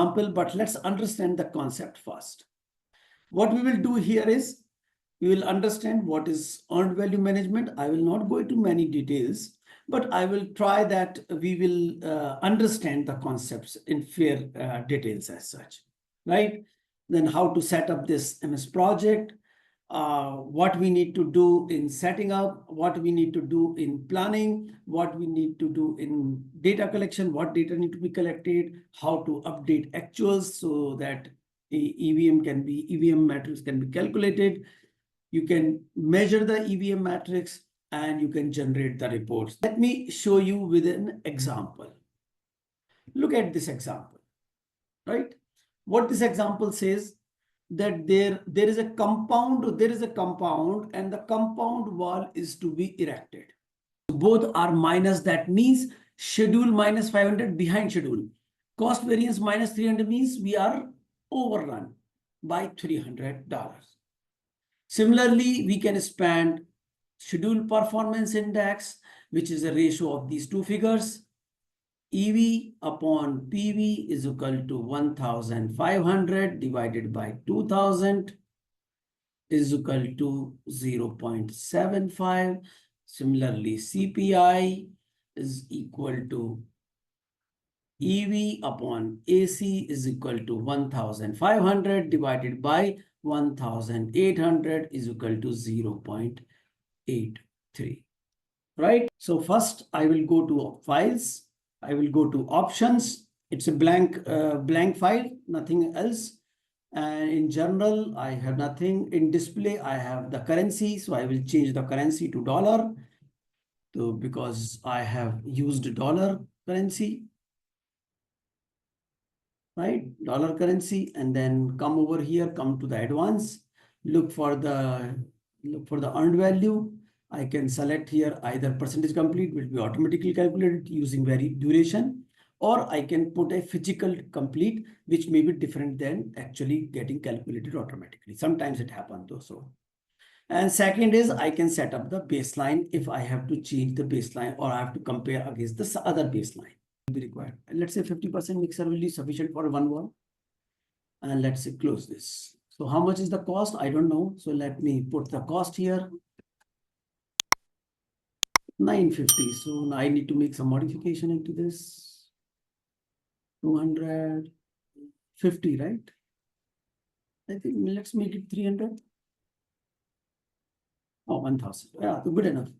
example, but let's understand the concept first. What we will do here is we will understand what is earned value management. I will not go into many details, but I will try that we will understand the concepts in fair details as such, right? Then how to set up this MS project, what we need to do in setting up, what we need to do in planning, what we need to do in data collection, what data need to be collected, how to update actuals so that EVM matrix can be calculated. You can measure the EVM matrix and you can generate the reports. Let me show you with an example. Look at this example, right? What this example says that there is a compound and the compound wall is to be erected. Both are minus, that means schedule minus 500 behind schedule. Cost variance minus 300 means we are overrun by $300. Similarly, we can expand schedule performance index, which is a ratio of these two figures. EV upon PV is equal to 1,500 divided by 2,000 is equal to 0.75. Similarly, CPI is equal to EV upon AC is equal to 1,500 divided by 1,800 is equal to 0.83, right? So first I will go to files. I will go to options. It's a blank file, nothing else. And in general, I have nothing. In display, I have the currency. So I will change the currency to dollar. So because I have used dollar currency, right? Dollar currency, and then come over here, come to the advanced, look for the earned value. I can select here either percentage complete, which will be automatically calculated using duration, or I can put a physical complete, which may be different than actually getting calculated automatically. Sometimes it happens also. And second is I can set up the baseline if I have to change the baseline or I have to compare against the other baseline. Be required. And let's say 50% mixer will be sufficient for one wall. And let's say close this. So how much is the cost? I don't know. So let me put the cost here. 950. So now I need to make some modification into this. 250, right? I think let's make it 300. Oh, 1,000. Yeah, good enough.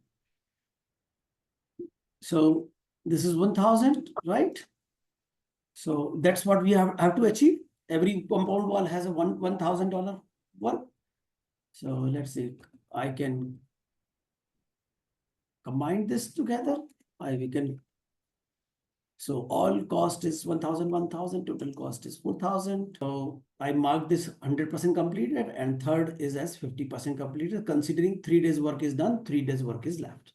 So this is 1,000, right? So that's what we have to achieve. Every compound wall has a $1,000 wall. So let's say I can combine this together. So all cost is 1,000, 1,000, total cost is 4,000. So I mark this 100% completed and third is as 50% completed, considering 3 days work is done, 3 days work is left.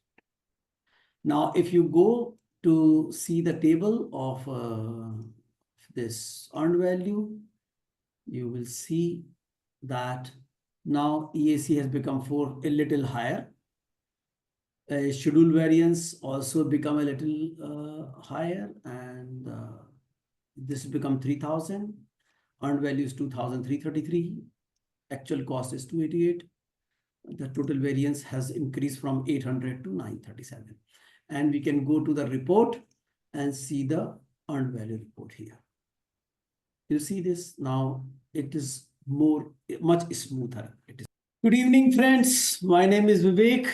Now, if you go to see the table of this earned value, you will see that now EAC has become a little higher. Schedule variance also become a little higher, and this has become 3,000. Earned value is 2,333. Actual cost is 288. The total variance has increased from 800 to 937. And we can go to the report and see the earned value report here. You see this now, it is much smoother. Good evening, friends. My name is Vivek.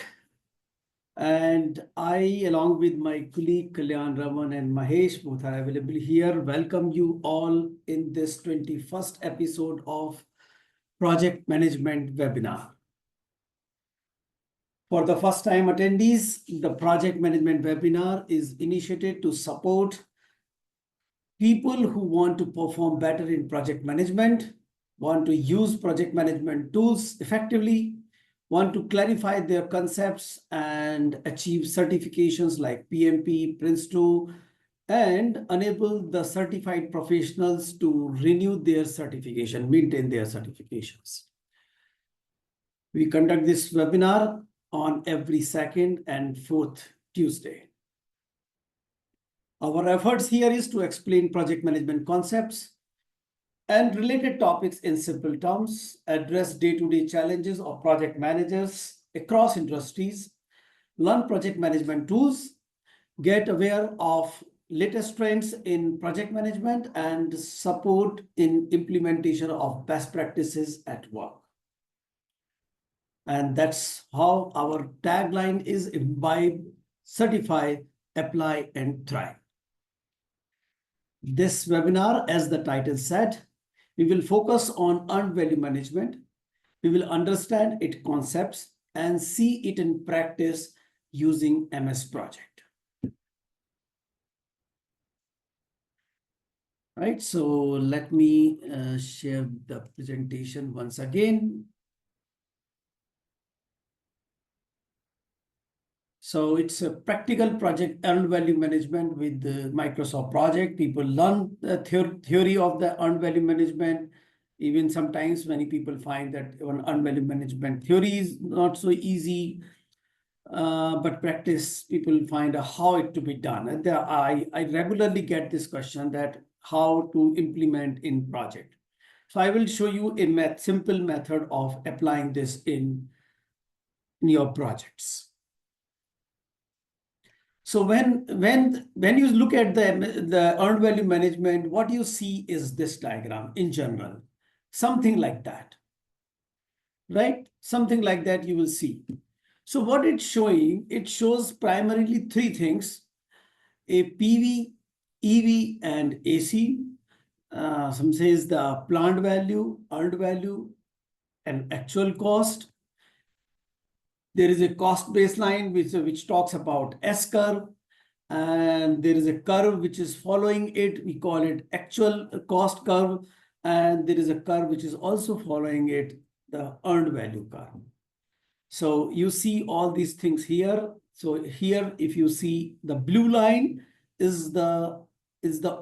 And I, along with my colleague Kalyan Raman and Mahesh, both are available here. Welcome you all in this 21st episode of Project Management Webinar. For the first time attendees, the Project Management Webinar is initiated to support people who want to perform better in project management, want to use project management tools effectively, want to clarify their concepts and achieve certifications like PMP, Prince2, and enable the certified professionals to renew their certification, maintain their certifications. We conduct this webinar on every second and fourth Tuesday. Our efforts here is to explain project management concepts, and related topics in simple terms, address day-to-day challenges of project managers across industries, learn project management tools, get aware of latest trends in project management, and support in implementation of best practices at work. And that's how our tagline is: imbibe, certify, apply, and thrive. This webinar, as the title said, we will focus on earned value management. We will understand its concepts and see it in practice using MS Project. Right, so let me share the presentation once again. So it's a practical project earned value management with the Microsoft project. People learn the theory of the earned value management. Even sometimes many people find that earned value management theory is not so easy, but practice people find how it to be done. And I regularly get this question that how to implement in project. So I will show you a simple method of applying this in your projects. So when you look at the earned value management, what you see is this diagram in general, something like that, right? Something like that you will see. So what it's showing, it shows primarily three things: a PV, EV, and AC. Some says the planned value, earned value, and actual cost. There is a cost baseline which talks about S curve, and there is a curve which is following it. We call it actual cost curve, and there is a curve which is also following it, the earned value curve. So you see all these things here. So here, if you see the blue line is the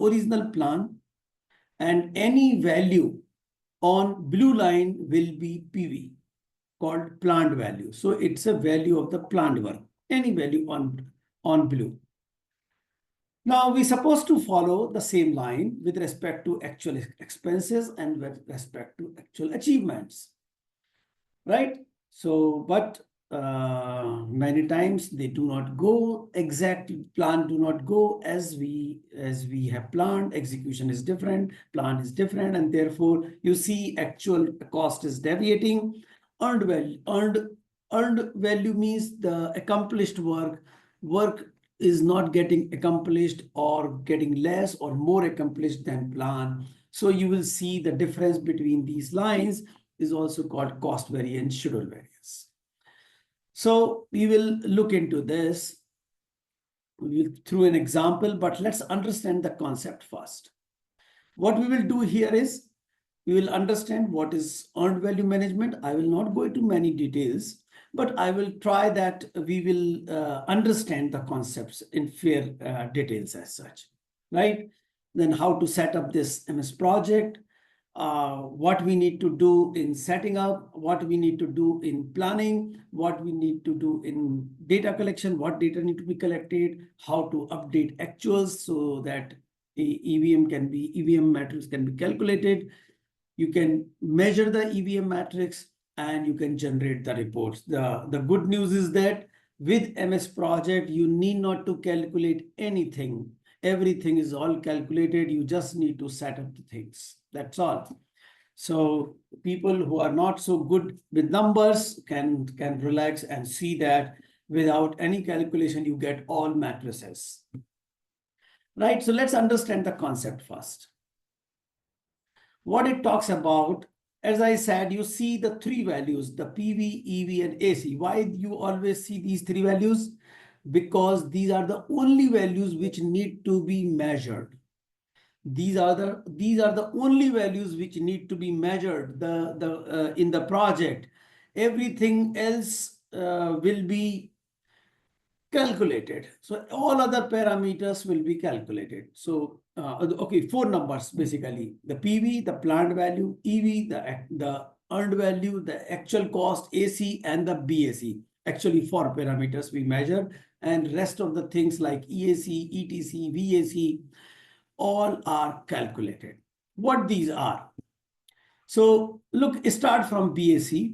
original plan, and any value on blue line will be PV, called planned value. So it's a value of the planned work, any value on blue. Now we're supposed to follow the same line with respect to actual expenses and with respect to actual achievements, right? So, but many times they do not go exactly, plan do not go as we have planned. Execution is different, plan is different, and therefore you see actual cost is deviating. Earned value means the accomplished work is not getting accomplished or getting less or more accomplished than planned. So you will see the difference between these lines is also called cost variance, schedule variance. So we will look into this through an example, but let's understand the concept first. What we will do here is we will understand what is earned value management. I will not go into many details, but I will try that we will understand the concepts in fair details as such, right? Then how to set up this MS project, what we need to do in setting up, what we need to do in planning, what we need to do in data collection, what data need to be collected, how to update actuals so that EVM matrix can be calculated. You can measure the EVM matrix and you can generate the reports. The good news is that with MS Project, you need not to calculate anything. Everything is all calculated. You just need to set up the things. That's all. So people who are not so good with numbers can relax and see that without any calculation, you get all matrices. Right? So let's understand the concept first. What it talks about, as I said, you see the three values, the PV, EV, and AC. Why you always see these three values? Because these are the only values which need to be measured. These are the only values which need to be measured in the project. Everything else will be calculated. So all other parameters will be calculated. So okay, four numbers basically: the PV, the planned value, EV, the earned value, the actual cost, AC, and the BAC. Actually, four parameters we measure, and rest of the things like EAC, ETC, VAC, all are calculated. What these are? So look, start from BAC,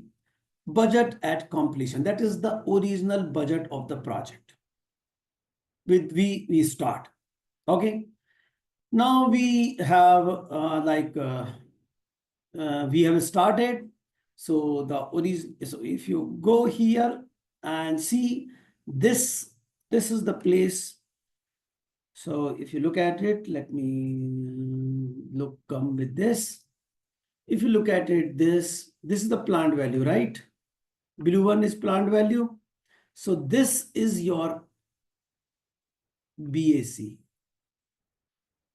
budget at completion. That is the original budget of the project. With we start. Okay. Now we have we have started. So the origin. So if you go here and see this, this is the place. So if you look at it, let me come with this. If you look at it, this is the plant value, right? Blue one is plant value. So this is your BAC.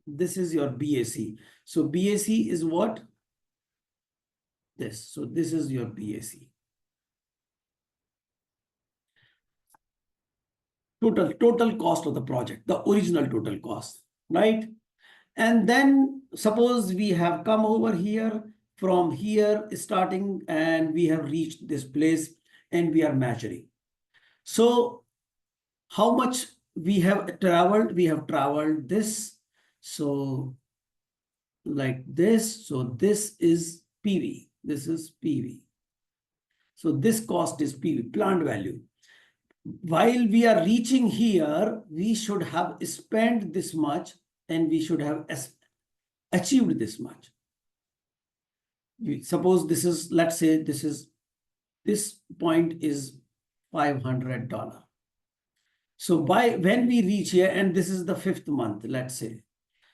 This is your BAC. So BAC is what? This. So this is your BAC. Total cost of the project, the original total cost, right? And then suppose we have come over here, from here starting, and we have reached this place and we are measuring. So how much we have traveled? We have traveled this. So like this. So this is PV. This is PV. So this cost is PV, plant value. While we are reaching here, we should have spent this much and we should have achieved this much. Suppose this is, let's say this point is $500. So when we reach here, and this is the 5th month, let's say.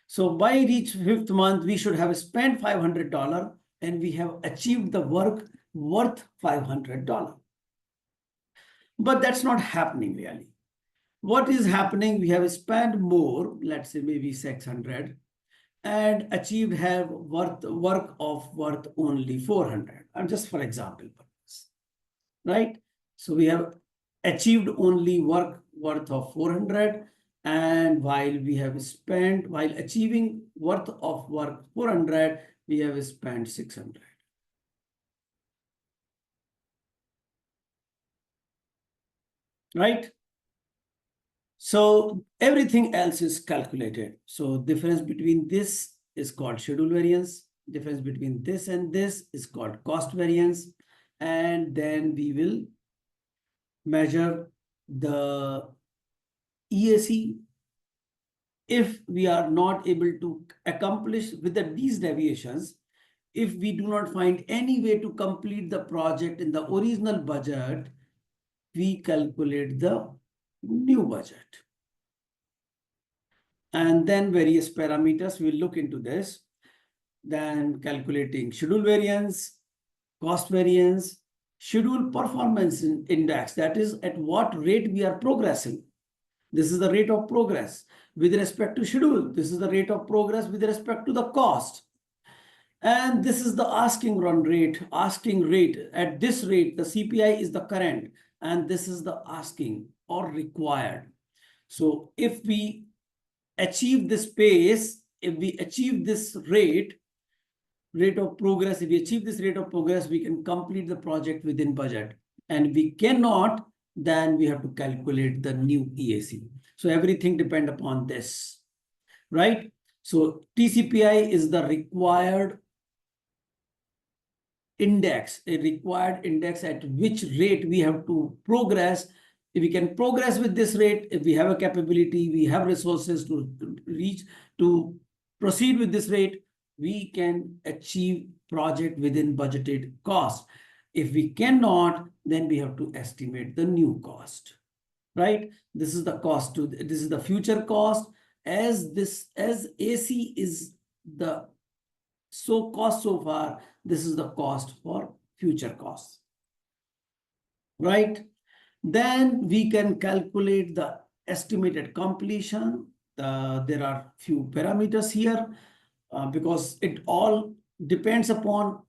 So by reach 5th month, we should have spent $500 and we have achieved the work worth $500. But that's not happening really. What is happening? We have spent more, let's say maybe 600, and achieved have worth only 400. I'm just for example purpose, right? So we have achieved only work worth of 400, and while achieving worth of work 400, we have spent 600. Right? So everything else is calculated. So difference between this is called schedule variance. Difference between this and this is called cost variance. And then we will measure the EAC. If we are not able to accomplish with these deviations, if we do not find any way to complete the project in the original budget, we calculate the new budget. And then various parameters, we'll look into this. Then calculating schedule variance, cost variance, schedule performance index, that is at what rate we are progressing. This is the rate of progress with respect to schedule. This is the rate of progress with respect to the cost. And this is the asking rate. At this rate, the CPI is the current, and this is the asking or required. So if we achieve this pace, if we achieve this rate of progress, if we achieve this rate of progress, we can complete the project within budget. And we cannot, then we have to calculate the new EAC. So everything depends upon this, right? So TCPI is the required index, a required index at which rate we have to progress. If we can progress with this rate, if we have a capability, we have resources to proceed with this rate, we can achieve project within budgeted cost. If we cannot, then we have to estimate the new cost, right? This is the cost this is the future cost. As AC is the cost so far, this is the cost for future costs, right? Then we can calculate the estimated completion. There are few parameters here because it all depends upon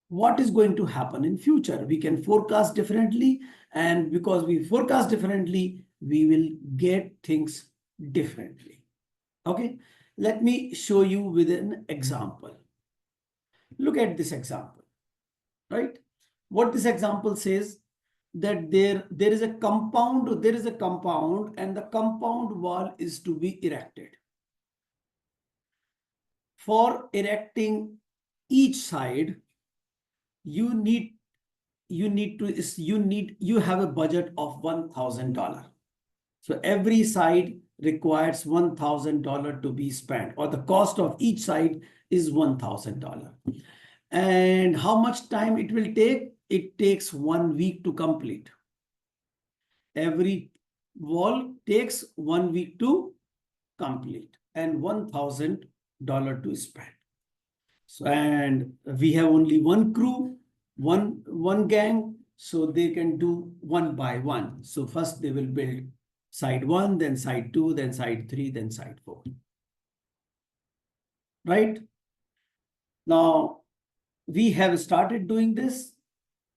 what is going to happen in future. We can forecast differently, and because we forecast differently, we will get things differently. Okay, let me show you with an example. Look at this example, right? What this example says, that there is a compound, and the compound wall is to be erected. For erecting each side, you have a budget of $1,000. So every side requires $1,000 to be spent, or the cost of each side is $1,000. And how much time it will take? It takes 1 week to complete. Every wall takes 1 week to complete and $1,000 to spend. So, and we have only one crew, one gang, so they can do one by one. So first they will build side 1, then side 2, then side 3, then side 4. Right? Now, we have started doing this,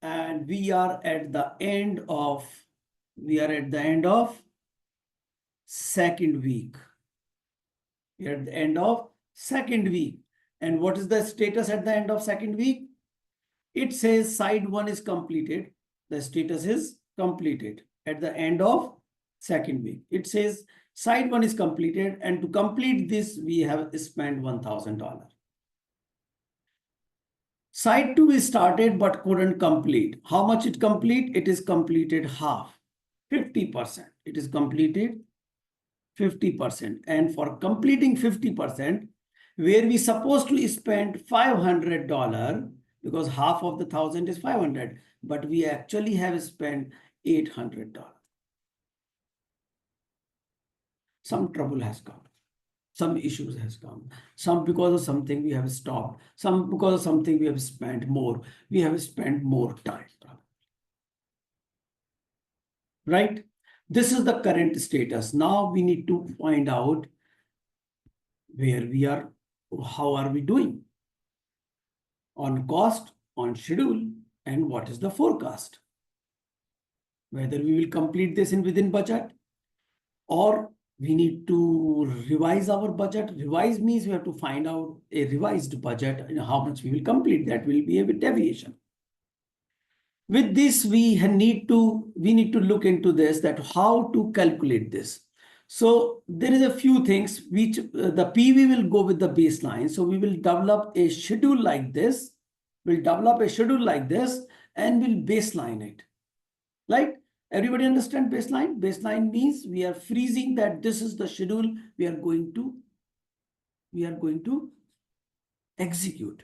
and we are at the end of second week. We are at the end of second week. And what is the status at the end of second week? It says side 1 is completed. The status is completed at the end of second week. It says side 1 is completed, and to complete this, we have spent $1,000. Side 2 is started but couldn't complete. How much it complete? It is completed half, 50%. It is completed 50%. And for completing 50%, where we supposed to spend $500, because half of the 1,000 is 500, but we actually have spent $800. Some trouble has come. Some issues has come. Some because of something we have stopped. Some because of something we have spent more. We have spent more time. Right? This is the current status. Now we need to find out where we are, how are we doing on cost, on schedule, and what is the forecast. Whether we will complete this within budget, or we need to revise our budget. Revise means we have to find out a revised budget and how much we will complete. That will be a deviation. With this, we need to look into this, that how to calculate this. So there is a few things which the PV will go with the baseline. So we will develop a schedule like this. We'll develop a schedule like this and we'll baseline it. Like, everybody understand baseline? Baseline means we are freezing that this is the schedule we are going to execute.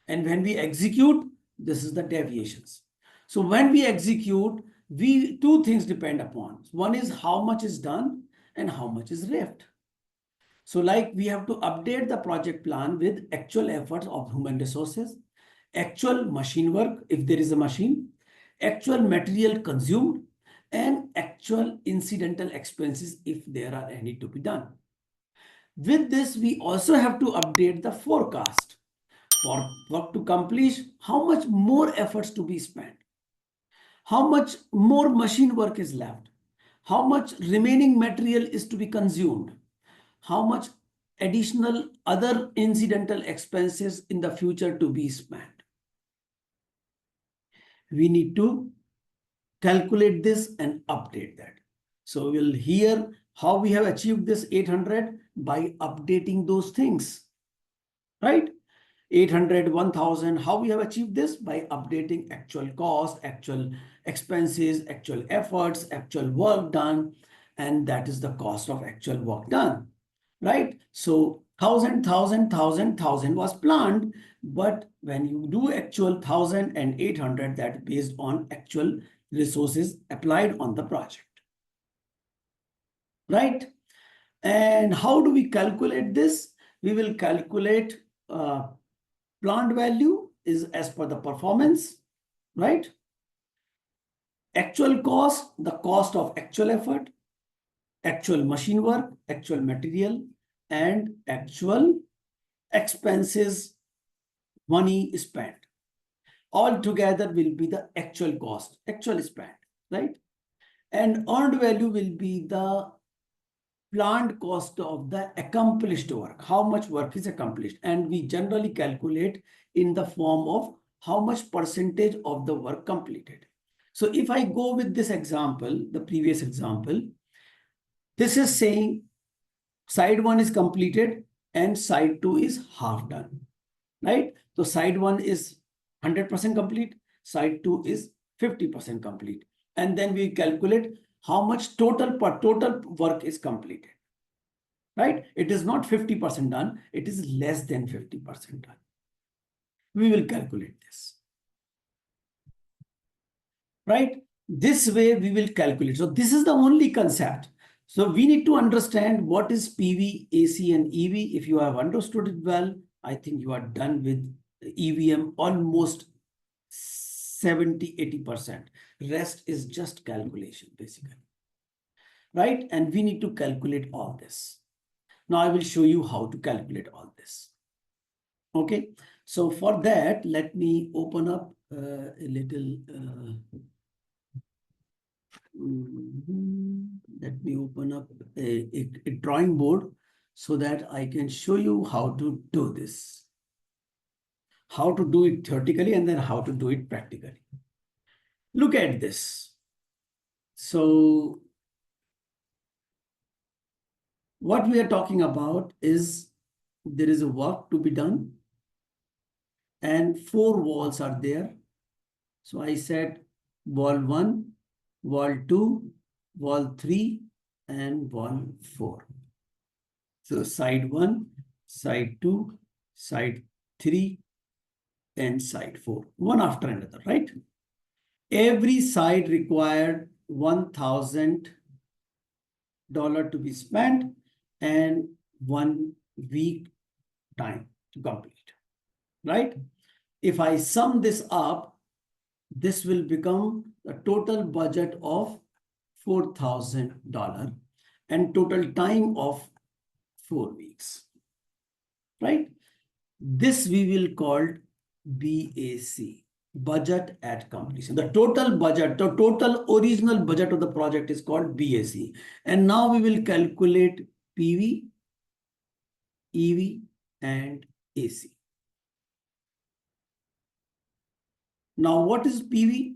And when we execute, this is the deviations. So when we execute, two things depend upon. One is how much is done and how much is left. So like we have to update the project plan with actual efforts of human resources, actual machine work, if there is a machine, actual material consumed, and actual incidental expenses if there are any to be done. With this, we also have to update the forecast for work to accomplish, how much more efforts to be spent, how much more machine work is left, how much remaining material is to be consumed, how much additional other incidental expenses in the future to be spent. We need to calculate this and update that. So we'll hear how we have achieved this 800 by updating those things, right? 800, 1,000, how we have achieved this? By updating actual cost, actual expenses, actual efforts, actual work done, and that is the cost of actual work done, right? So 1,000, 1,000, 1,000, 1,000 was planned, but when you do actual 1,000 and 800, that based on actual resources applied on the project, right? And how do we calculate this? We will calculate plant value is as per the performance, right? Actual cost, the cost of actual effort, actual machine work, actual material, and actual expenses, money spent. All together will be the actual cost, actual spent, right? And earned value will be the planned cost of the accomplished work, how much work is accomplished. And we generally calculate in the form of how much percentage of the work completed. So if I go with this example, the previous example, this is saying side 1 is completed and side 2 is half done, right? So side 1 is 100% complete. Side 2 is 50% complete. And then we calculate how much total work is completed. Right? It is not 50% done. It is less than 50% done. We will calculate this. Right? This way we will calculate. So this is the only concept. So we need to understand what is PV, AC, and EV. If you have understood it well, I think you are done with EVM almost 70–80%. Rest is just calculation, basically. Right? And we need to calculate all this. Now I will show you how to calculate all this. Okay. So for that, let me open up a little. Let me open up a drawing board so that I can show you how to do this. How to do it theoretically and then how to do it practically. Look at this. So what we are talking about is there is a work to be done and 4 walls are there. So I said wall 1, wall 2, wall 3, and wall 4. So side 1, side 2, side 3, and side 4, one after another, right? Every side required $1,000 to be spent and 1 week time to complete, right? If I sum this up, this will become a total budget of $4,000 and total time of 4 weeks, right? This we will call BAC, budget at completion. The total budget, the total original budget of the project is called BAC. And now we will calculate PV, EV, and AC. Now, what is PV?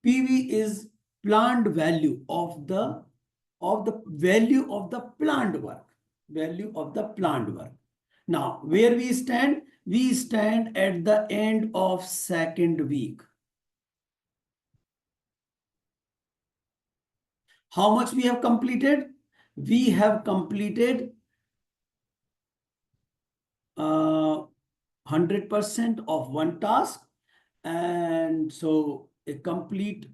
PV is planned value of the value of the planned work. Value of the planned work. Now, where we stand? We stand at the end of 2nd week. How much we have completed? We have completed 100% of one task. And so a complete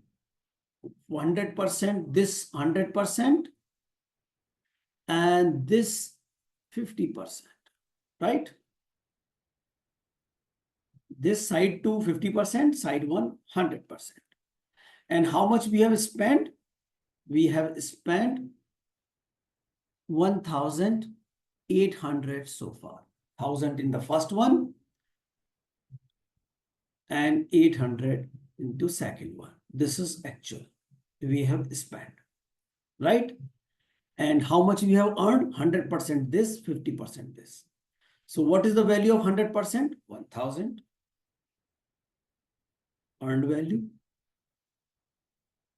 100%, this 100%, and this 50%, right? This side 2, 50%, side 1, 100%. And how much we have spent? We have spent 1,800 so far. 1,000 in the first one and 800 into second one. This is actual. We have spent, right? And how much we have earned? 100% this, 50% this. So what is the value of 100%? 1,000. Earned value.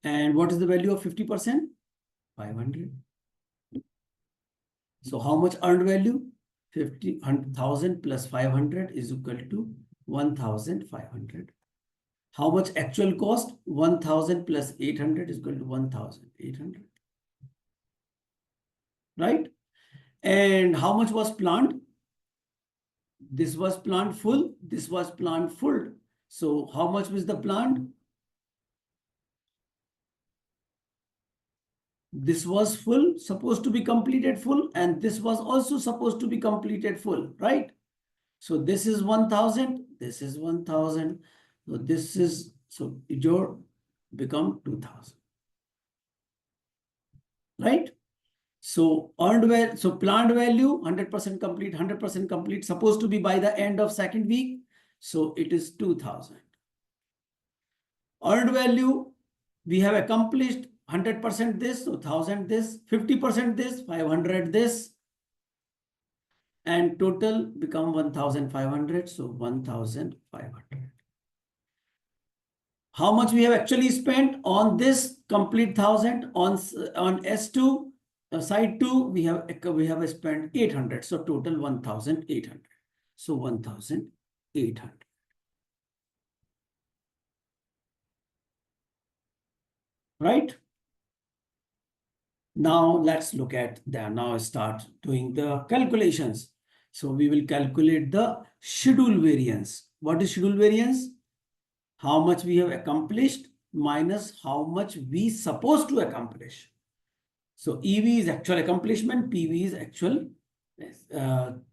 And what is the value of 50%? 500. So how much earned value? 1,000 plus 500 is equal to 1,500. How much actual cost? 1,000 plus 800 is equal to 1,800. Right? And how much was planned? This was planned full. This was planned full. So how much was the planned? This was full, supposed to be completed full, and this was also supposed to be completed full, right? So this is 1,000, this is 1,000. So this is, so your become 2,000, right? So earned value, so planned value, 100% complete, 100% complete, supposed to be by the end of 2nd week. So it is 2,000. Earned value, we have accomplished 100% this, so 1,000 this, 50% this, 500 this, and total become 1,500, so 1,500. How much we have actually spent on this complete 1,000 on S2 side 2 we have spent 800, so total 1,800. So 1,800. 800. Right? Now let's look at that. Now start doing the calculations. So we will calculate the schedule variance. What is schedule variance? How much we have accomplished minus how much we supposed to accomplish. So EV is actual accomplishment, PV is actual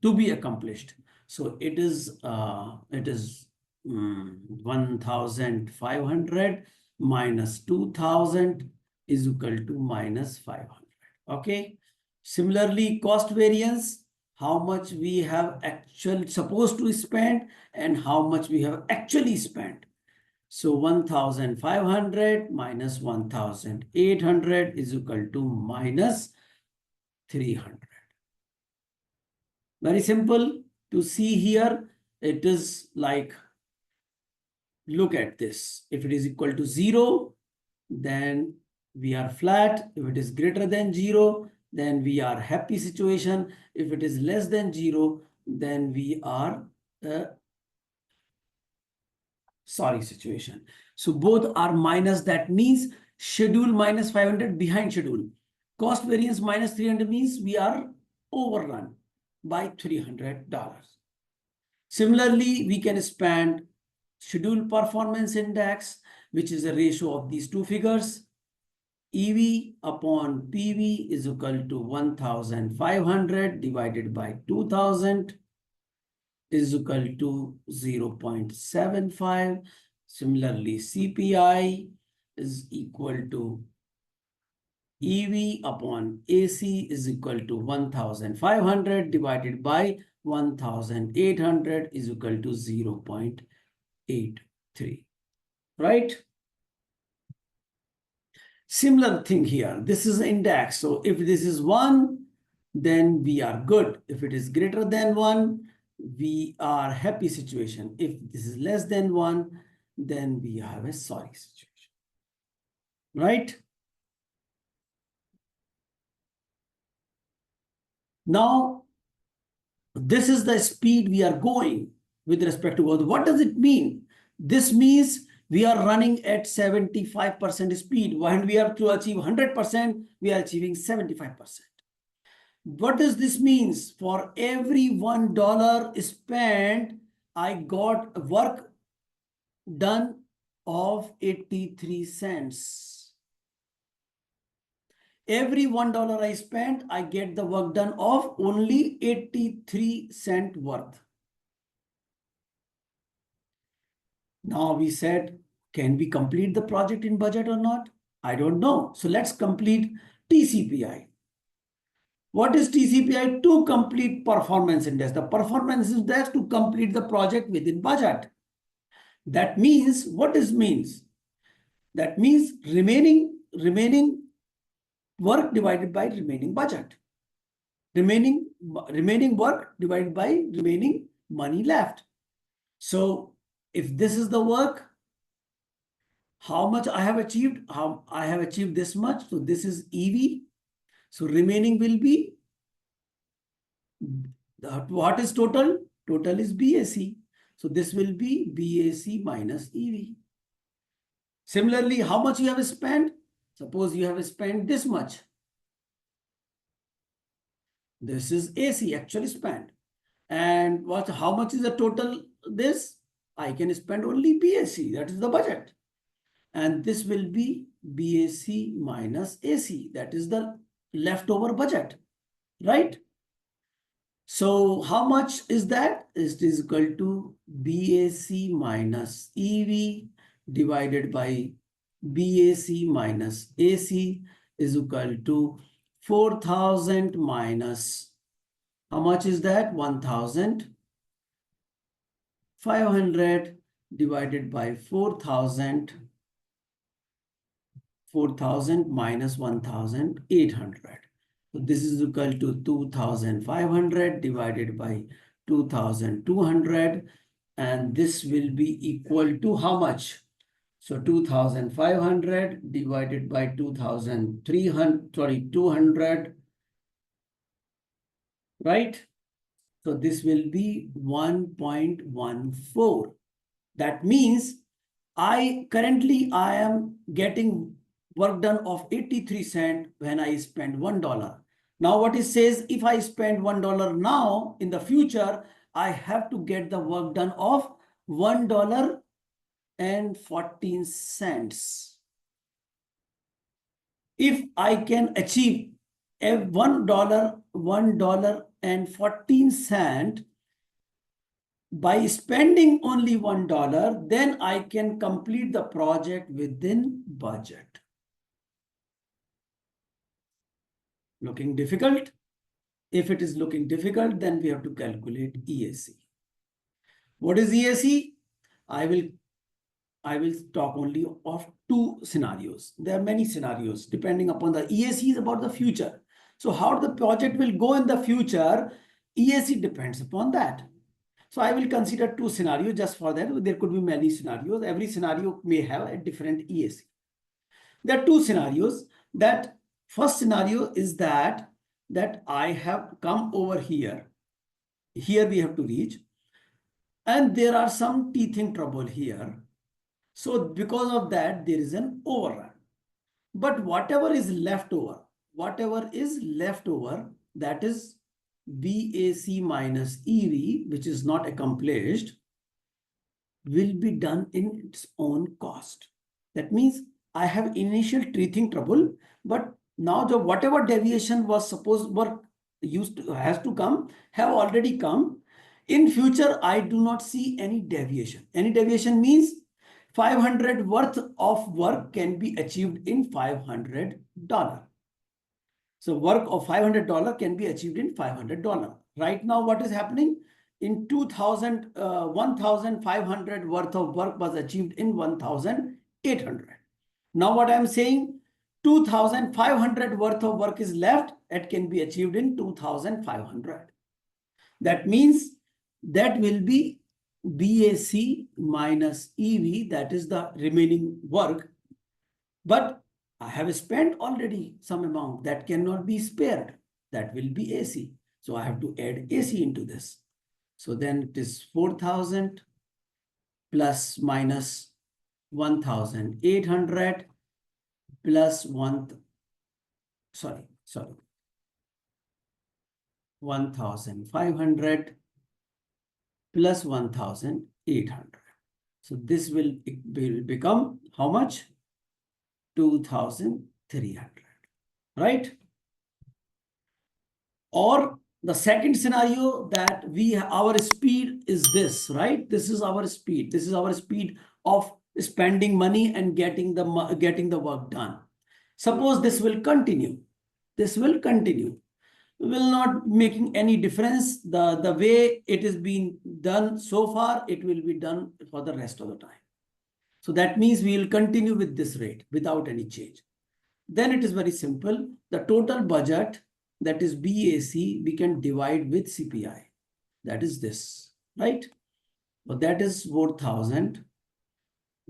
to be accomplished. So it is 1,500 minus 2,000 is equal to minus 500. Okay. Similarly, cost variance, how much we have actually supposed to spend and how much we have actually spent. So 1,500 minus 1,800 is equal to minus 300. Very simple to see here. It is like, look at this. If it is equal to 0, then we are flat. If it is greater than 0, then we are happy situation. If it is less than 0, then we are sorry situation. So both are minus. That means schedule minus 500 behind schedule. Cost variance minus 300 means we are overrun by $300. Similarly, we can spend schedule performance index, which is a ratio of these two figures. EV upon PV is equal to 1,500 divided by 2,000 is equal to 0.75. Similarly, CPI is equal to EV upon AC is equal to 1,500 divided by 1,800 is equal to 0.83. Right? Similar thing here. This is index. So if this is 1, then we are good. If it is greater than 1, we are happy situation. If this is less than 1, then we have a sorry situation. Right? Now, this is the speed we are going with respect to growth. What does it mean? This means we are running at 75% speed. When we are to achieve 100%, we are achieving 75%. What does this mean? For every $1 spent, I got work done of 83 cents. Every $1 I spent, I get the work done of only 83 cent worth. Now we said, can we complete the project in budget or not? I don't know. So let's complete TCPI. What is TCPI? To complete performance index. The performance index to complete the project within budget. That means, what is means? That means remaining work divided by remaining budget. Remaining work divided by remaining money left. So if this is the work, how much I have achieved? How I have achieved this much. So this is EV. So remaining will be, what is total? Total is BAC. So this will be BAC minus EV. Similarly, how much you have spent? Suppose you have spent this much. This is AC, actually spent. And how much is the total this? I can spend only BAC, that is the budget. And this will be BAC minus AC, that is the leftover budget, right? So how much is that? It is equal to BAC minus EV divided by BAC minus AC is equal to 4,000 minus, how much is that? 1,500 divided by 4,000 minus 1,800. So this is equal to 2,500 divided by 2,200. And this will be equal to how much? So 2,500 divided by 2,200, right? So this will be 1.14. That means currently I am getting work done of 83 cents when I spend $1. Now what it says, if I spend $1 now, in the future, I have to get the work done of $1.14. If I can achieve a $1.14 by spending only $1, then I can complete the project within budget. Looking difficult? If it is looking difficult, then we have to calculate EAC. What is EAC? I will talk only of two scenarios. There are many scenarios depending upon the EAC is about the future. So how the project will go in the future, EAC depends upon that. So I will consider two scenarios just for that. There could be many scenarios. Every scenario may have a different EAC. There are two scenarios. That first scenario is that I have come over here. Here we have to reach. And there are some teething trouble here. So because of that, there is an overrun. But whatever is left over, that is BAC minus EV, which is not accomplished, will be done in its own cost. That means I have initial teething trouble, but now the whatever deviation was supposed work has to come, have already come. In future, I do not see any deviation. Any deviation means 500 worth of work can be achieved in $500. So work of $500 can be achieved in $500. Right now, what is happening? In 1,500 worth of work was achieved in 1,800. Now what I'm saying, 2,500 worth of work is left. It can be achieved in 2,500. That means that will be BAC minus EV, that is the remaining work. But I have spent already some amount that cannot be spared. That will be AC. So I have to add AC into this. So then it is 4,000 plus minus 1,800 plus 1,500 plus 1,800. So this will become how much? 2,300, right? Or the second scenario that our speed is this, right? This is our speed. This is our speed of spending money and getting the work done. Suppose this will continue. This will continue. Will not making any difference. The way it is being done so far, it will be done for the rest of the time. So that means we will continue with this rate without any change. Then it is very simple. The total budget, that is BAC, we can divide with CPI. That is this, right? So that is 4,000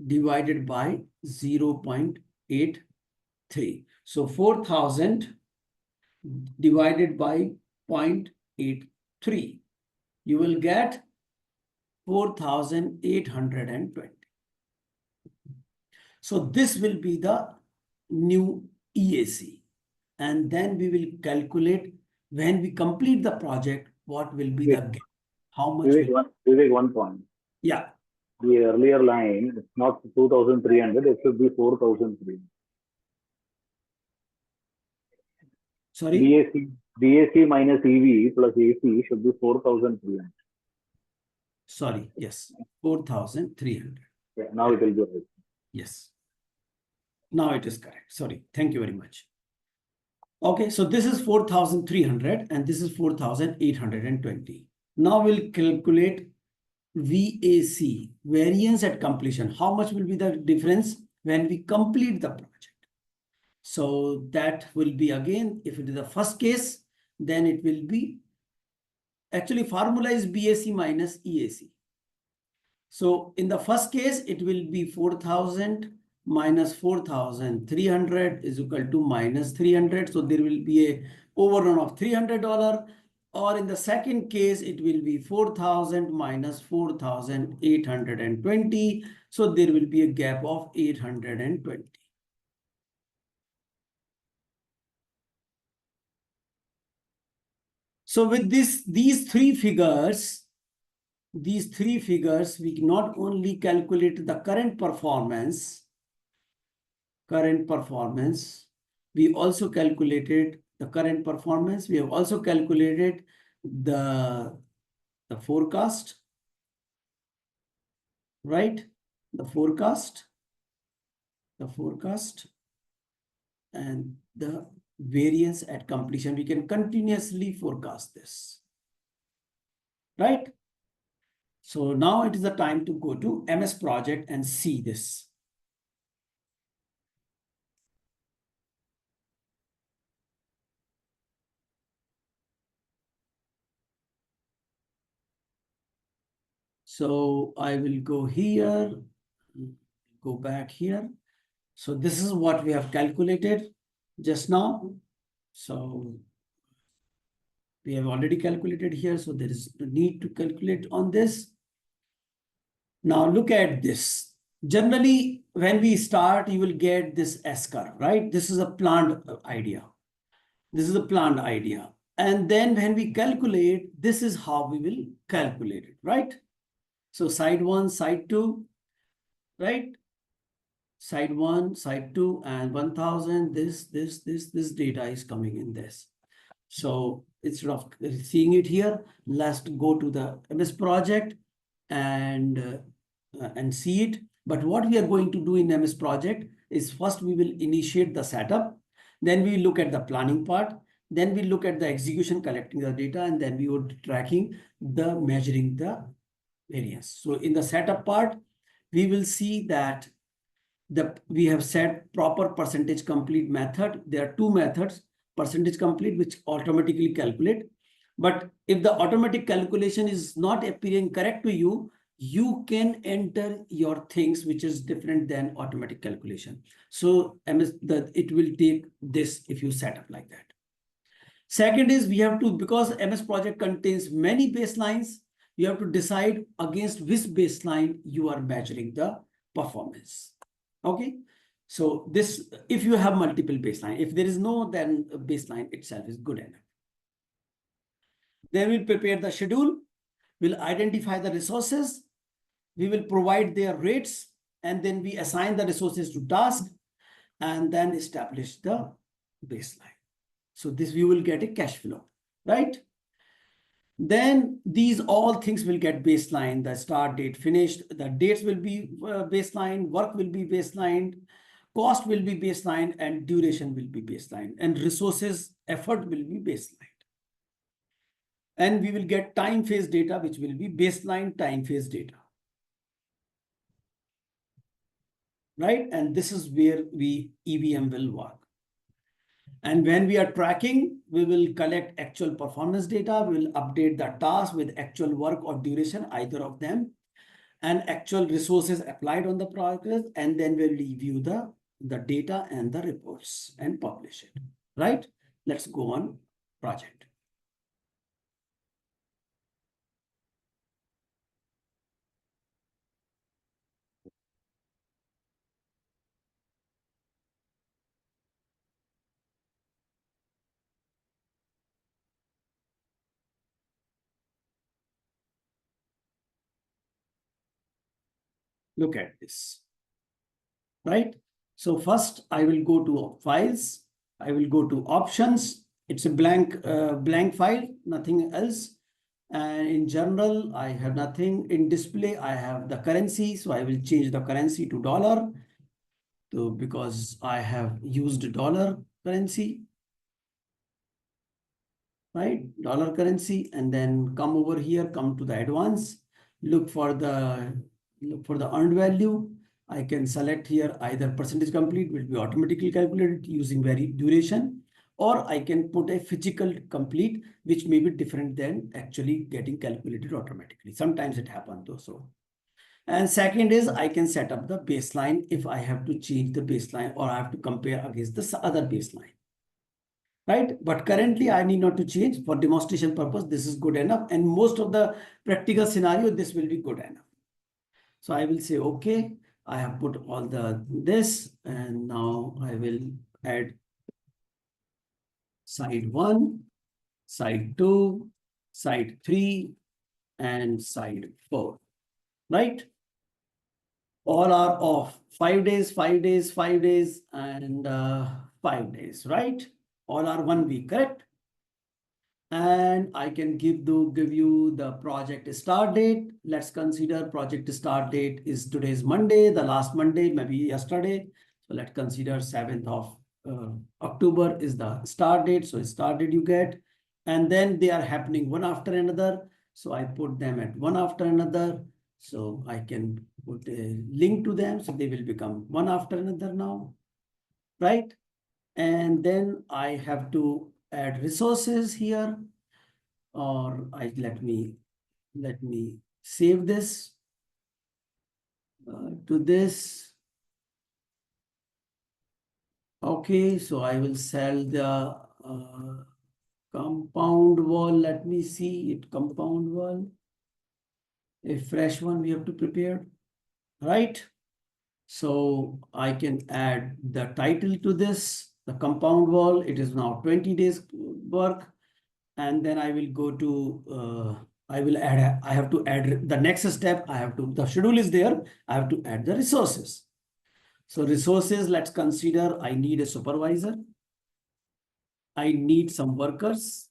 divided by 0.83. So 4,000 divided by 0.83. You will get 4,820. So this will be the new EAC. And then we will calculate when we complete the project, what will be the gap. How much? Vivek, one point. Yeah. The earlier line, it's not 2,300, it should be 4,300. Sorry? BAC minus EV plus AC should be 4,300. Sorry, yes, 4,300. Yeah, now it will be right. Yes. Now it is correct. Sorry. Thank you very much. Okay, so this is 4,300 and this is 4,820. Now we'll calculate VAC, variance at completion. How much will be the difference when we complete the project? So that will be, again, if it is the first case, then it will be, actually formula is BAC minus EAC. So in the first case, it will be 4,000 minus 4,300 is equal to minus 300. So there will be a overrun of $300. or in the second case, it will be 4,000 minus 4,820. So there will be a gap of 820. So with these three figures, we not only calculate the current performance, we also calculated the current performance. We have also calculated the forecast, right? The forecast and the variance at completion. We can continuously forecast this, right? So now it is the time to go to MS Project and see this. So I will go here, go back here. So this is what we have calculated just now. So we have already calculated here. So there is no need to calculate on this. Now look at this. Generally, when we start, you will get this S curve, right? This is a planned idea. This is a planned idea. And then when we calculate, this is how we will calculate it, right? So side one, side two, right? Side one, side two, and 1,000, this data is coming in this. So instead of seeing it here, let's go to the MS Project and see it. But what we are going to do in MS Project is first we will initiate the setup, then we look at the planning part, then we look at the execution, collecting the data, and then we would tracking the measuring the variance. So in the setup part, we will see that we have set proper percentage complete method. There are two methods, percentage complete, which automatically calculate. But if the automatic calculation is not appearing correct to you, you can enter your things which is different than automatic calculation. So it will take this if you set up like that. Second is we have to, because MS Project contains many baselines, you have to decide against which baseline you are measuring the performance. Okay. So this, if you have multiple baseline, if there is no, then baseline itself is good enough. Then we'll prepare the schedule, we'll identify the resources, we will provide their rates, and then we assign the resources to task and then establish the baseline. So this we will get a cash flow, right? Then these all things will get baseline, the start date, finished, the dates will be baseline, work will be baseline, cost will be baseline, and duration will be baseline, and resources, effort will be baseline. And we will get time phase data, which will be baseline time phase data. Right? And this is where EVM will work. And when we are tracking, we will collect actual performance data. We will update the task with actual work or duration, either of them, and actual resources applied on the progress. And then we'll review the data and the reports and publish it, right? Let's go on project. Look at this, right? So first I will go to files. I will go to options. It's a blank file, nothing else. And in general, I have nothing. In display, I have the currency. So I will change the currency to dollar. So because I have used dollar currency, right? Dollar currency, and then come over here, come to the advanced, look for the earned value. I can select here either percentage complete, will be automatically calculated using duration, or I can put a physical complete, which may be different than actually getting calculated automatically. Sometimes it happens though. So, and second is I can set up the baseline if I have to change the baseline or I have to compare against the other baseline. right? But currently I need not to change. For demonstration purpose, this is good enough. And most of the practical scenario, this will be good enough. So I will say, okay, I have put all this, and now I will add side 1, side 2, side 3, and side 4, right? All are off. 5 days, 5 days, 5 days, and 5 days, right? All are 1 week, correct? And I can give you the project start date. Let's consider project start date is today's Monday, the last Monday, maybe yesterday. So let's consider 7th of October is the start date. So start date you get, and then they are happening one after another. So I put them at one after another. So I can put a link to them. So they will become one after another now, right? And then I have to add resources here, or let me save this to this. Okay, so I will sell the compound wall. Let me see it, compound wall. A fresh one we have to prepare, right? So I can add the title to this, the compound wall. It is now 20 days work. And then I will go to, I have to add the next step. The schedule is there. I have to add the resources. So resources, let's consider I need a supervisor. I need some workers,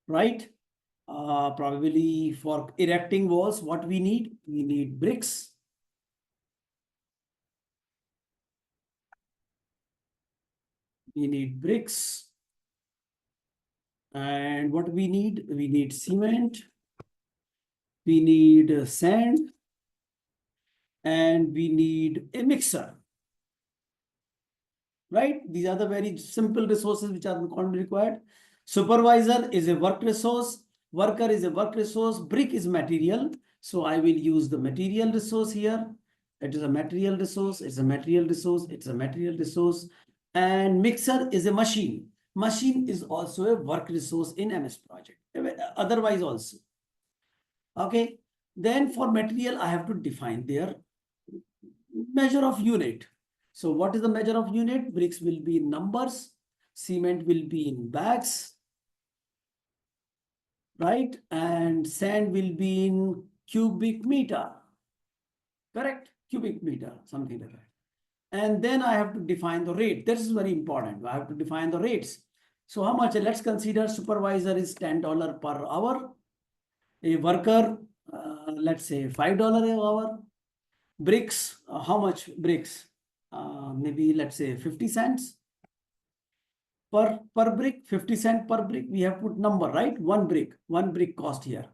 right? Probably for erecting walls, what we need bricks. We need bricks. And what we need cement. We need sand. And we need a mixer. Right? These are the very simple resources which are required. Supervisor is a work resource. Worker is a work resource. Brick is material. So I will use the material resource here. It is a material resource. It's a material resource. It's a material resource. And mixer is a machine. Machine is also a work resource in MS project. Otherwise also. Okay. Then for material, I have to define their measure of unit. So what is the measure of unit? Bricks will be in numbers. Cement will be in bags, right? And sand will be in cubic meter, correct? Cubic meter, something like that. And then I have to define the rate. This is very important. I have to define the rates. So how much? Let's consider supervisor is $10 per hour. A worker, let's say $5 an hour. Bricks, how much bricks? Maybe let's say 50 cents per brick, 50 cent per brick. We have put number, right? One brick cost here.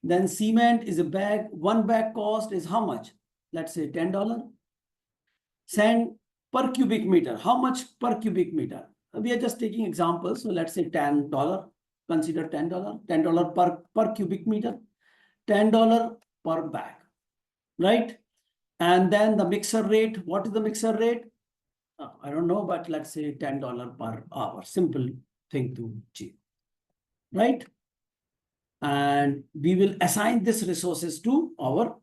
Then cement is a bag. One bag cost is how much? Let's say $10. Sand per cubic meter. How much per cubic meter? We are just taking examples. So let's say $10. Consider $10. $10 per cubic meter. $10 per bag, right? And then the mixer rate. What is the mixer rate? I don't know, but let's say $10 per hour. Simple thing to achieve, right? And we will assign this resources to our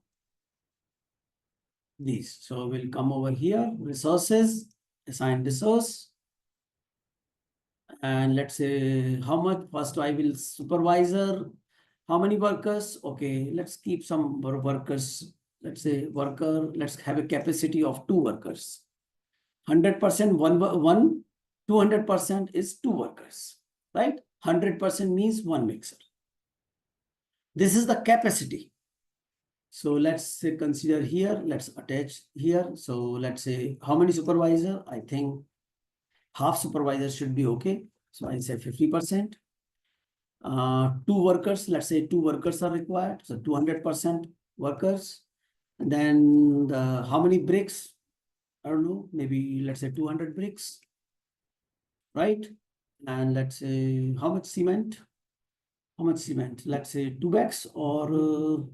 these. So we'll come over here, resources, assign resource. And let's say how much. First, I will supervisor. How many workers? Okay, let's keep some workers. Let's say worker, let's have a capacity of 2 workers. 100% one, 200% is 2 workers, right? 100% means 1 mixer. This is the capacity. So let's say consider here, let's attach here. So let's say how many supervisor? I think half supervisor should be okay. So I say 50%. 2 workers, let's say 2 workers are required. So 200% workers. And then how many bricks? I don't know, maybe let's say 200 bricks, right? And let's say how much cement? How much cement? Let's say 2 bags or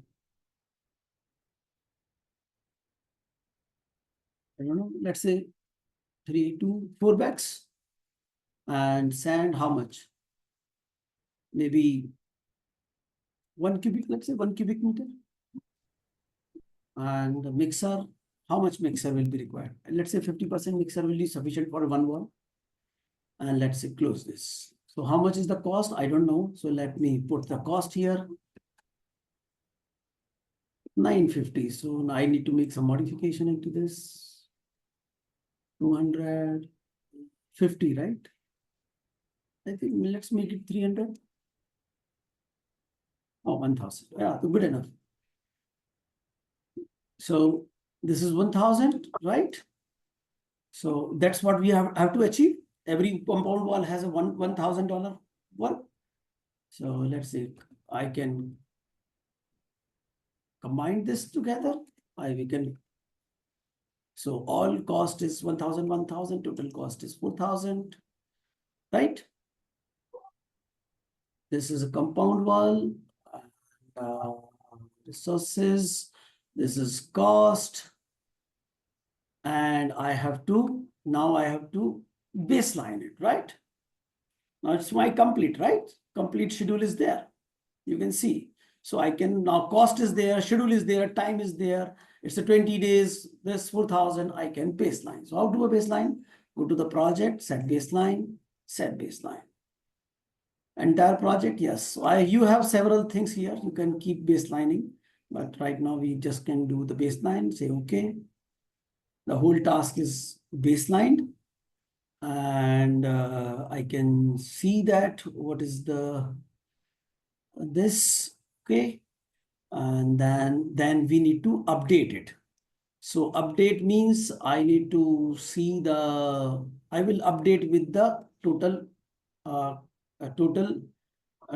I don't know, let's say 4 bags. And sand, how much? Maybe 1 cubic, let's say 1 cubic meter. And the mixer, how much mixer will be required? And let's say 50% mixer will be sufficient for one wall. And let's say close this. So how much is the cost? I don't know. So let me put the cost here. 950. So now I need to make some modification into this. 250, right? I think let's make it 300. Oh, 1000. Yeah, good enough. So this is 1000, right? So that's what we have to achieve. Every compound wall has a $1,000 work. So let's say I can combine this together. We can. So all cost is 1000, 1000, total cost is 4000, right? This is a compound wall. Resources, this is cost. And I have to baseline it, right? Now it's my complete, right? Complete schedule is there. You can see. So I can now cost is there, schedule is there, time is there. It's a 20 days, this 4000, I can baseline. So how do a baseline? Go to the project, set baseline, set baseline. Entire project, yes. So you have several things here. You can keep baselining, but right now we just can do the baseline, say okay. The whole task is baselined. And I can see that what is this, okay. And then we need to update it. So update means I need to see I will update with the total,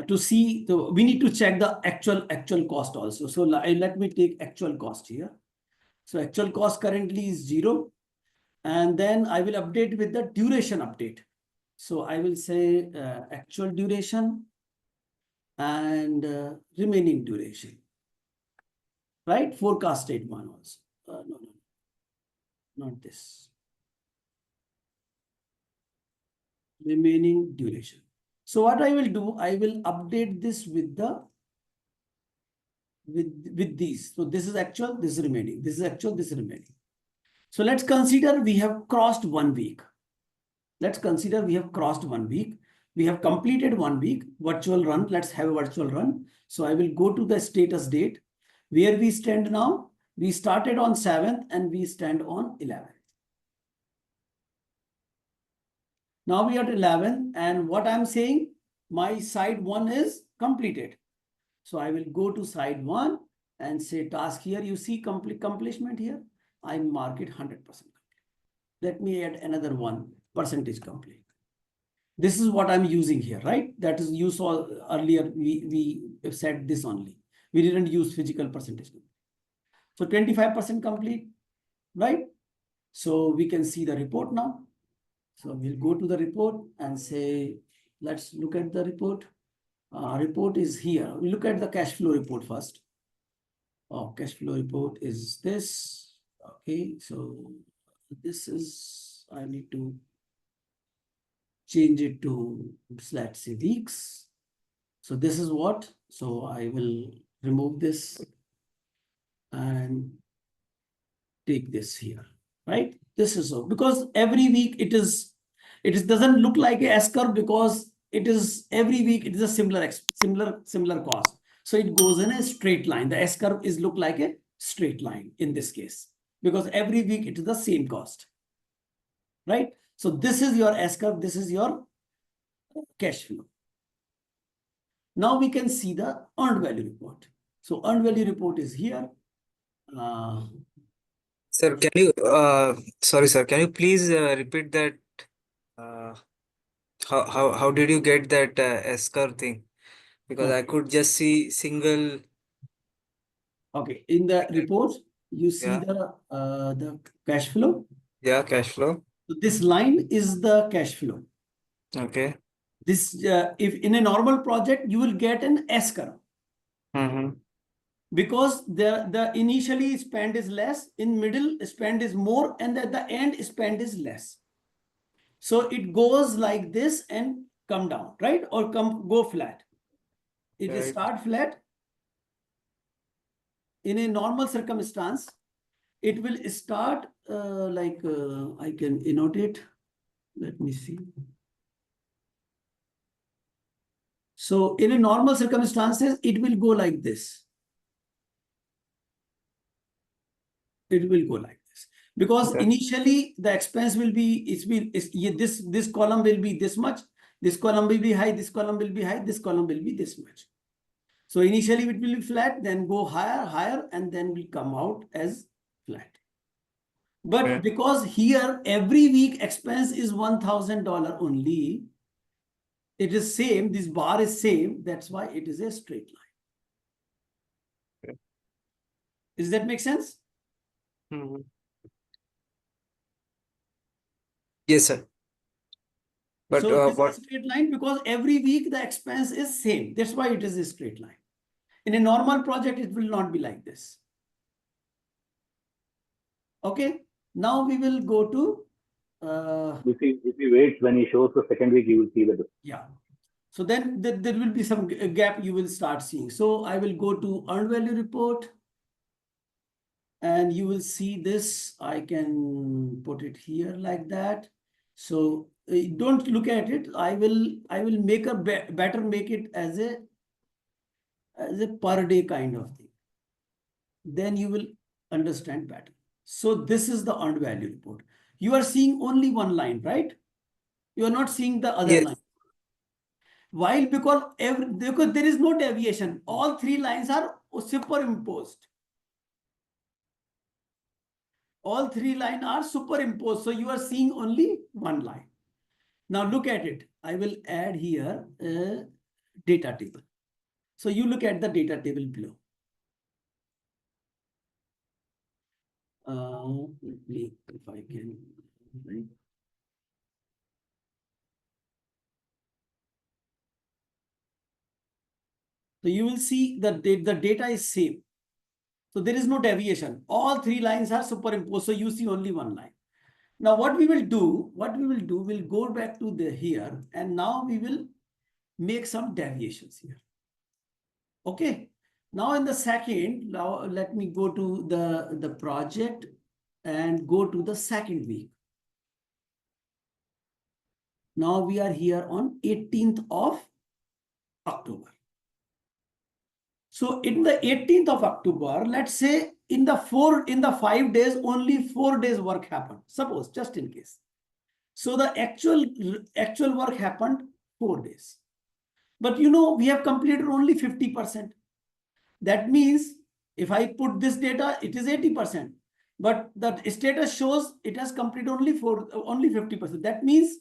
to see, we need to check the actual cost also. So let me take actual cost here. So actual cost currently is 0. And then I will update with the duration update. So I will say actual duration and remaining duration, right? Forecasted one also. No, not this. Remaining duration. So what I will do, I will update this with these. So this is actual, this is remaining. This is actual, this is remaining. So let's consider we have crossed 1 week. Let's consider we have crossed 1 week. We have completed 1 week, virtual run. Let's have a virtual run. So I will go to the status date. Where we stand now? We started on 7th and we stand on 11th. Now we are at 11th, and what I'm saying, my side 1 is completed. So I will go to side 1 and say task here. You see completion here. I mark it 100% complete. Let me add another 1% complete. This is what I'm using here, right? That is, you saw earlier, we said this only. We didn't use physical percentage. So 25% complete, right? So we can see the report now. So we'll go to the report and say, let's look at the report. Report is here. We look at the cash flow report first. Cash flow report is this. Okay, so this is, I need to change it to, let's say, weeks. So this is what, so I will remove this and take this here, right? This is so, because every week it doesn't look like a S curve, because it is every week it is a similar cost. So it goes in a straight line. The S curve is look like a straight line in this case, because every week it is the same cost, right? So this is your S curve, this is your cash flow. Now we can see the earned value report. So earned value report is here. Sir, can you, sorry, sir, can you please repeat that? Uh, how did you get that S curve thing? Because I could just see single. Okay, in the report, you see Yeah. the cash flow. Yeah, cash flow. So this line is the cash flow. Okay. This, if in a normal project, you will get an S curve. Because the initially spend is less, in middle spend is more, and at the end spend is less. So it goes like this and come down, right? Or go flat. It will Right. start flat. In a normal circumstance, it will start I can annotate. Let me see. So in a normal circumstances, it will go like this. It will go like this because Okay. initially the expense will be this column will be this much, this column will be high, this column will be high, this column will be this much. So initially it will be flat, then go higher, and then will come out as flat. But Okay. because here every week expense is $1,000 only, it is same, this bar is same, that's why it is a straight line. Okay. Does that make sense? Mhm. Yes, sir. But So this what? is a straight line because every week the expense is same. That's why it is a straight line. In a normal project, it will not be like this. Okay. Now we will go to If you wait, when he shows the second week, you will see the difference. yeah. So then there will be some gap you will start seeing. So I will go to earned value report. And you will see this. I can put it here like that. So don't look at it. I will make a better make it as a per day kind of thing. Then you will understand better. So this is the earned value report. You are seeing only one line, right? You are not seeing the other Yes. line. Why? Because there is no deviation. All three lines are superimposed. All three lines are superimposed. So you are seeing only one line. Now look at it. I will add here a data table. So you look at the data table below. If I can, right? So you will see that the data is same. So there is no deviation. All three lines are superimposed. So you see only one line. Now what we will do, we'll go back to the here, and now we will make some deviations here. Okay. Now in the second, now let me go to the project and go to the second week. Now we are here on 18th of October. So in the 18th of October, let's say in the 5 days, only 4 days work happened. Suppose, just in case. So the actual work happened 4 days. But we have completed only 50%. That means if I put this data, it is 80%. But the status shows it has completed only 50%. That means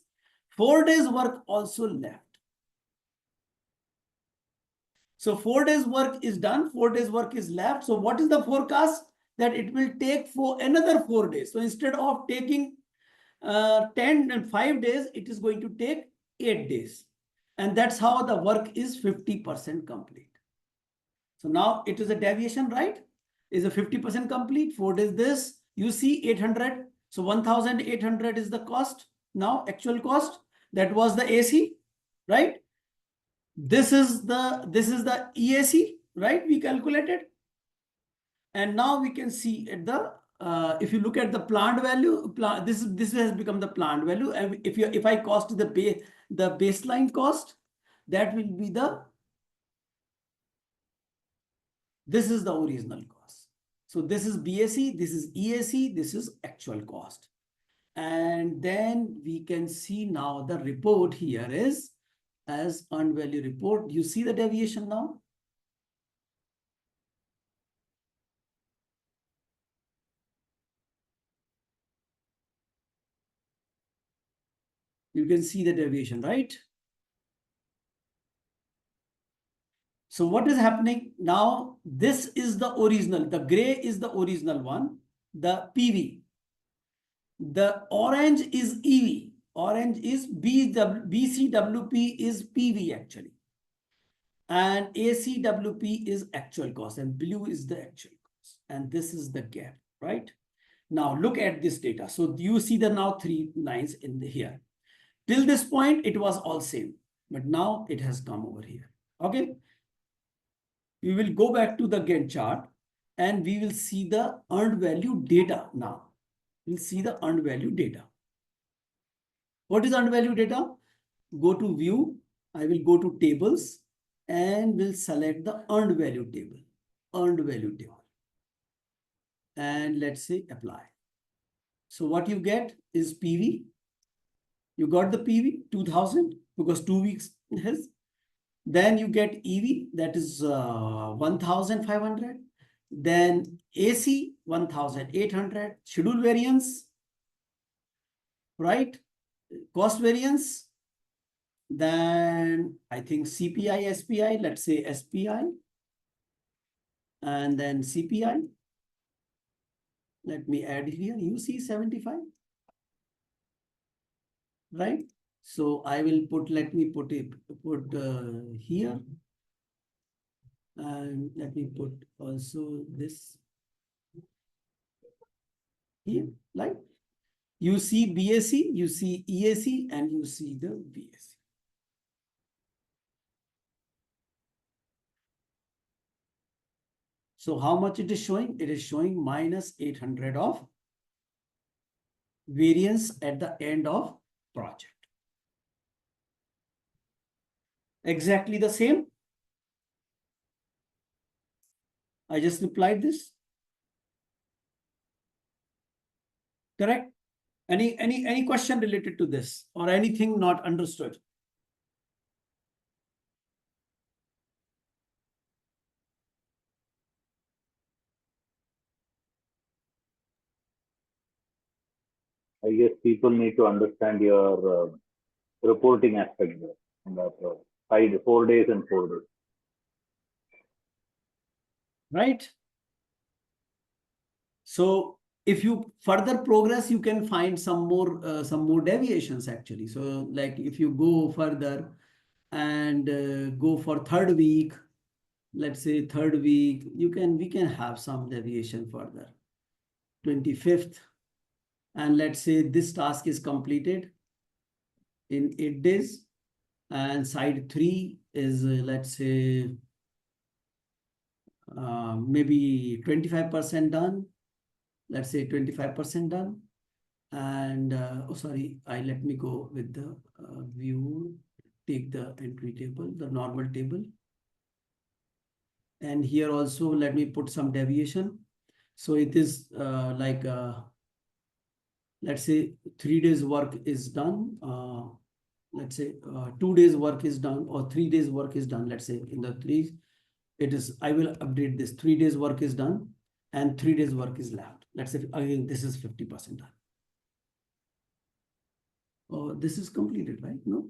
4 days work also left. So 4 days work is done, 4 days work is left. So what is the forecast? That it will take for another 4 days. So instead of taking 10 and 5 days, it is going to take 8 days. And that's how the work is 50% complete. So now it is a deviation, right? Is a 50% complete. 4 days this, you see 800. So 1,800 is the cost. Now actual cost, that was the AC, right? This is the EAC, right? We calculated. And now we can see at the if you look at the plant value, this has become the plant value. And if I cost the baseline cost, that will be this is the original cost. So this is BAC, this is EAC, this is actual cost. And then we can see now the report here is as earned value report. You see the deviation now? You can see the deviation, right? So what is happening now? This is the original. The gray is the original one, the PV. The orange is EV. Orange is BCWP is PV actually. And ACWP is actual cost, and blue is the actual cost. And this is the gap, right? Now look at this data. So you see the now 3 lines in here. Till this point, it was all same, but now it has come over here. Okay. We will go back to the Gantt chart and we will see the earned value data now. We'll see the earned value data. What is earned value data? Go to view. I will go to tables and will select the earned value table. Earned value table. And let's say apply. So what you get is PV. You got the PV 2000 because 2 weeks has. Then you get EV, that is 1500. Then AC 1800. Schedule variance, right? Cost variance. Then I think CPI, SPI, let's say SPI. And then CPI. Let me add here, UC 75. Right? So I will put, let me put it, here. And let me put also this here, like you see BAC, you see EAC, and you see the BAC. So how much it is showing? It is showing minus 800 of variance at the end of project. Exactly the same. I just replied this. Correct? Any question related to this or anything not understood? I guess people need to understand your reporting aspect there. And that 4 days and 4 days. Right? So if you further progress, you can find some more deviations actually. So like if you go further and go for third week, let's say third week, we can have some deviation further. 25th, and let's say this task is completed in 8 days, and side 3 is let's say maybe 25% done. Let's say 25% done. And oh, sorry, let me go with the view, take the entry table, the normal table. And here also, let me put some deviation. So it is like, let's say 3 days work is done. Let's say 2 days work is done or 3 days work is done. Let's say in the 3, it is, I will update this 3 days work is done and 3 days work is left. Let's say again, this is 50% done. Oh, this is completed, right? No,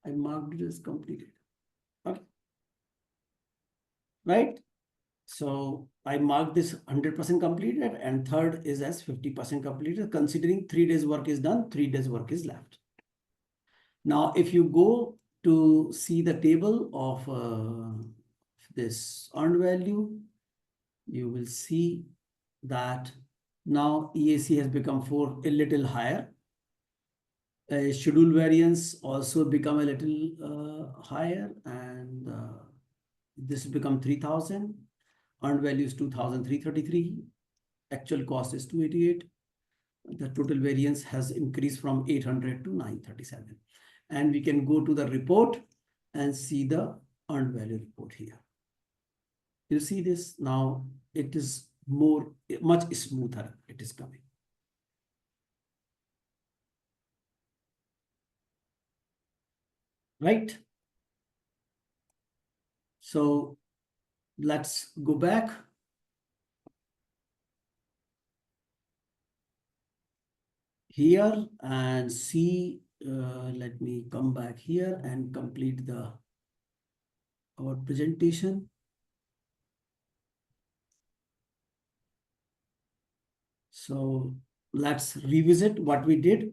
I marked it as completed. Okay. Right? So I marked this 100% completed and third is as 50% completed, considering 3 days work is done, 3 days work is left. Now, if you go to see the table of this earned value, you will see that now EAC has become a little higher. Schedule variance also become a little higher, and this become 3000. Earned value is 2333. Actual cost is 288. The total variance has increased from 800 to 937. And we can go to the report and see the earned value report here. You see this now, it is much smoother. It is coming. Right? So let's go back. Here and see, let me come back here and complete our presentation. So let's revisit what we did.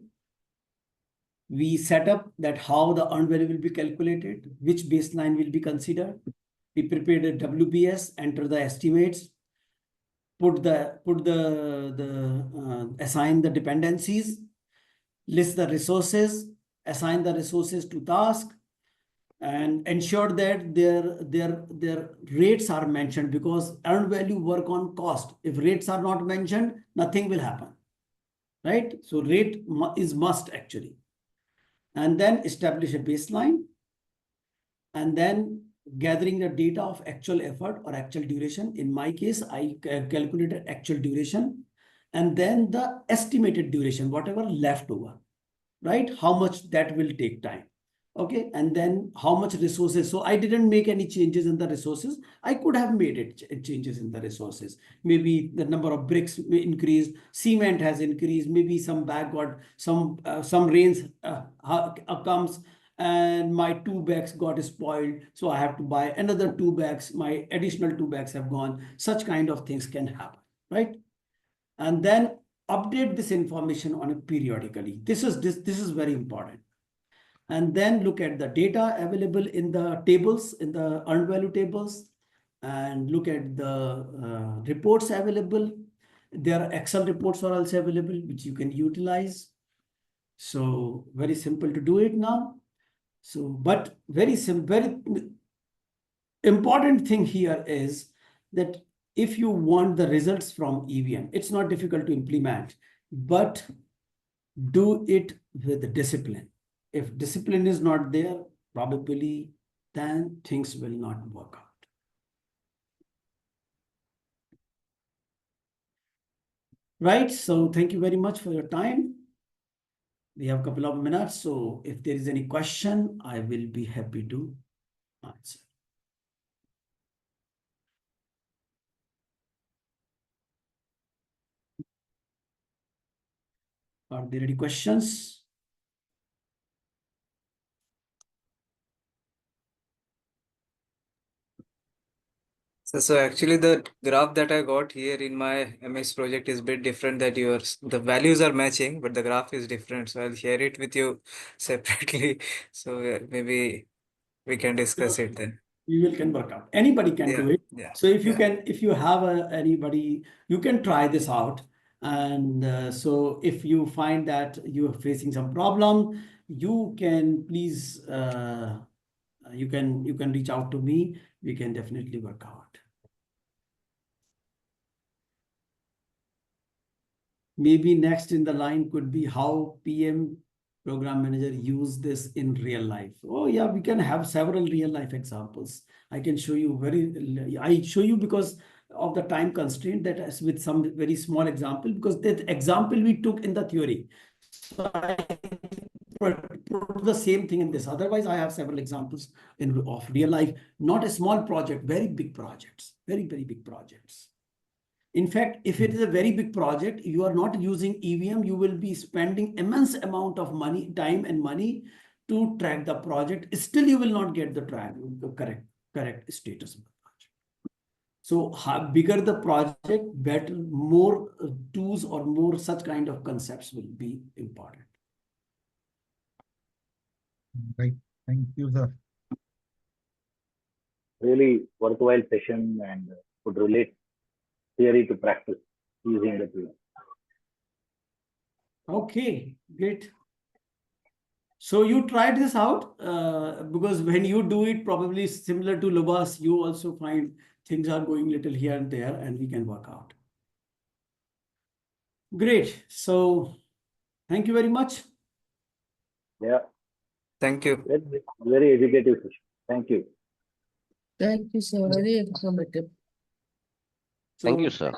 We set up that how the earned value will be calculated, which baseline will be considered. We prepared a WBS, enter the estimates, assign the dependencies, list the resources, assign the resources to task, and ensure that their rates are mentioned, because earned value work on cost. If rates are not mentioned, nothing will happen, right? So rate is must actually. And then establish a baseline, and then gathering the data of actual effort or actual duration. In my case, I calculated actual duration, and then the estimated duration, whatever left over, right? How much that will take time. Okay, and then how much resources. So I didn't make any changes in the resources. I could have made changes in the resources. Maybe the number of bricks increased, cement has increased, maybe some bag got some rains comes, and my 2 bags got spoiled, so I have to buy another 2 bags. My additional 2 bags have gone. Such kind of things can happen, right? And then update this information on a periodically. This is very important. And then look at the data available in the tables, in the earned value tables, and look at the reports available. There are Excel reports are also available, which you can utilize. So very simple to do it now. So, but very important thing here is that if you want the results from EVM, it's not difficult to implement, but do it with discipline. If discipline is not there, probably then things will not work out. Right. So thank you very much for your time. We have a couple of minutes. So if there is any question, I will be happy to answer. Are there any questions? So actually the graph that I got here in my MS project is a bit different that yours. The values are matching, but the graph is different. So I'll share it with you separately. So maybe we can discuss it then. We can work out. Anybody can do it. Yeah. So if you have anybody, you can try this out. And so if you find that you are facing some problem, you can please you can reach out to me. We can definitely work out. Maybe next in the line could be how PM program manager use this in real life. Oh yeah, we can have several real life examples. I can show you I show you because of the time constraint, that is with some very small example, because that example we took in the theory. So I put the same thing in this. Otherwise, I have several examples of real life, not a small project, very big projects, very big projects. In fact, if it is a very big project, you are not using EVM, you will be spending immense amount of money, time and money to track the project. Still, you will not get the correct status of the project. So how bigger the project, better, more tools or more such kind of concepts will be important. Right. Thank you, sir. Really worthwhile session, and could relate theory to practice using the tool. Okay, great. So you tried this out because when you do it, probably similar to Lobas, you also find things are going little here and there, and we can work out. Great. So thank you very much. Yeah. Thank you. Very educative session. Thank you. Thank you, sir. Very informative. Thank you, sir.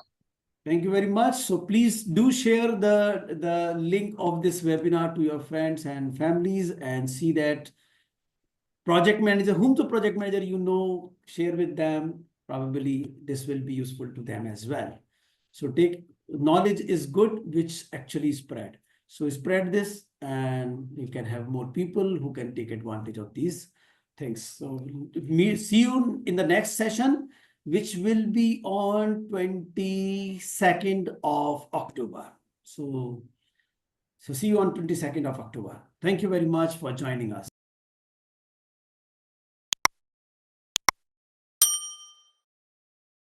Thank you very much. So please do share the link of this webinar to your friends and families, and see that project manager, whom the project manager share with them. Probably this will be useful to them as well. So knowledge is good, which actually spread. So spread this, and you can have more people who can take advantage of these things. So see you in the next session, which will be on 22nd of October. So see you on 22nd of October. Thank you very much for joining us.